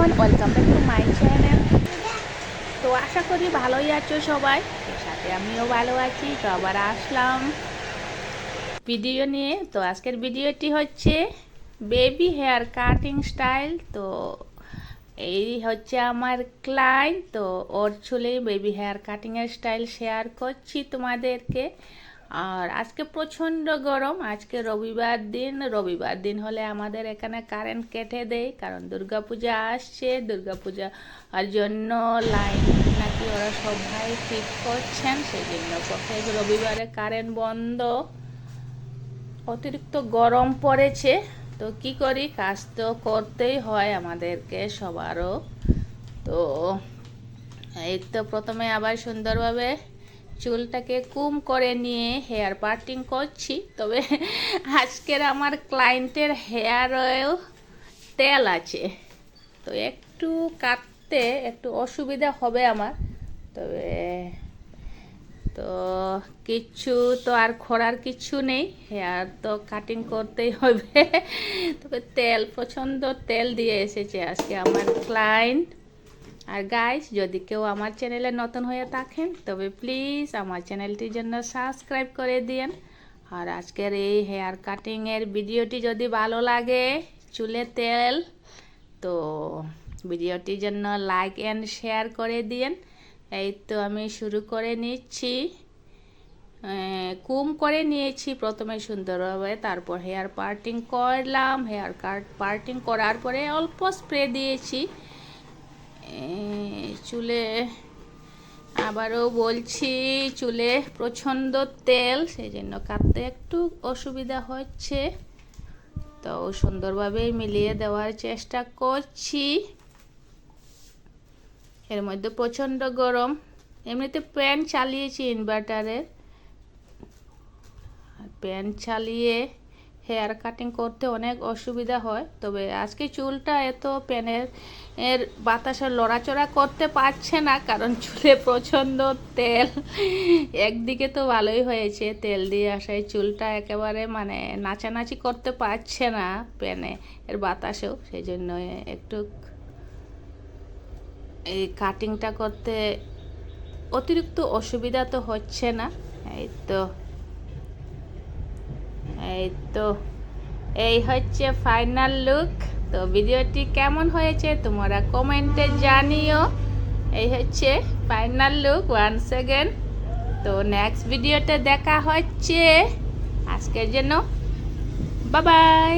Everyone, welcome back to my channel. তো আশা করি ভালোই আছো সবাই, এর সাথে আমিও ভালো আছি। তো আবার আসলাম ভিডিও নিয়ে। তো আজকের ভিডিওটি হচ্ছে বেবি হেয়ার কাটিং স্টাইল। তো এই হচ্ছে আমার ক্লায়েন্ট, তো ওর চুলে বেবি হেয়ার কাটিংয়ের স্টাইল শেয়ার করছি তোমাদেরকে। আর আজকে প্রচণ্ড গরম, আজকে রবিবার দিন হলে আমাদের এখানে কারেন্ট কেটে দেয়, কারণ দুর্গাপূজা আসছে। দুর্গাপূজার জন্য লাইন নাকি ওরা সবাই ঠিক করছেন, সেই জন্য প্রত্যেক রবিবারে কারেন্ট বন্ধ। অতিরিক্ত গরম পড়েছে, তো কি করি, কাজ তো করতেই হয় আমাদেরকে সবারও। তো এই তো প্রথমে আবার সুন্দরভাবে চুলটাকে কুম করে নিয়ে হেয়ার পার্টিং করছি। তবে আজকের আমার ক্লায়েন্টের হেয়ার অয়েল তেল আছে, তো একটু কাটতে একটু অসুবিধা হবে আমার। তবে তো কিচ্ছু তো আর করার কিছু নেই, হেয়ার তো কাটিং করতেই হবে। তবে প্রচণ্ড তেল দিয়ে এসেছে আজকে আমার ক্লায়েন্ট। আর গাইস, যদি কেউ আমার চ্যানেলে নতুন হয়ে থাকেন তবে প্লিজ আমার চ্যানেলটির জন্য সাবস্ক্রাইব করে দিন। আর আজকের এই হেয়ার কাটিংয়ের ভিডিওটি যদি ভালো লাগে, চুলে তেল, তো ভিডিওটির জন্য লাইক অ্যান্ড শেয়ার করে দিন। এই তো আমি শুরু করে নিচ্ছি। কুম করে নিয়েছি প্রথমে সুন্দরভাবে, তারপর হেয়ার পার্টিং করলাম। হেয়ার পার্টিং করার পরে অল্প স্প্রে দিয়েছি চুলে। আবারও বলছি, চুলে প্রচণ্ড তেল, সেই জন্য কাটতে একটু অসুবিধা হচ্ছে। তো সুন্দরভাবে মিলিয়ে দেওয়ার চেষ্টা করছি। এর মধ্যে প্রচণ্ড গরম, এমনিতে ফ্যান চালিয়েছি ইনভার্টারের। ফ্যান চালিয়ে হেয়ার কাটিং করতে অনেক অসুবিধা হয়। তবে আজকে চুলটা এত ফ্যানের বাতাসে লড়াচড়া করতে পারছে না, কারণ চুলে প্রচণ্ড তেল। একদিকে তো ভালোই হয়েছে, তেল দিয়ে আসায় চুলটা একেবারে মানে নাচানাচি করতে পারছে না ফ্যানের বাতাসেও, সেই জন্য একটু এই কাটিংটা করতে অতিরিক্ত অসুবিধা তো হচ্ছে না। এই হচ্ছে ফাইনাল লুক। তো ভিডিওটি কেমন হয়েছে তোমরা কমেন্টে জানিও। এই হচ্ছে ফাইনাল লুক ওয়ান্স অ্যাগেন। তো নেক্সট ভিডিওতে দেখা হচ্ছে, আজকের জন্য বাই বাই।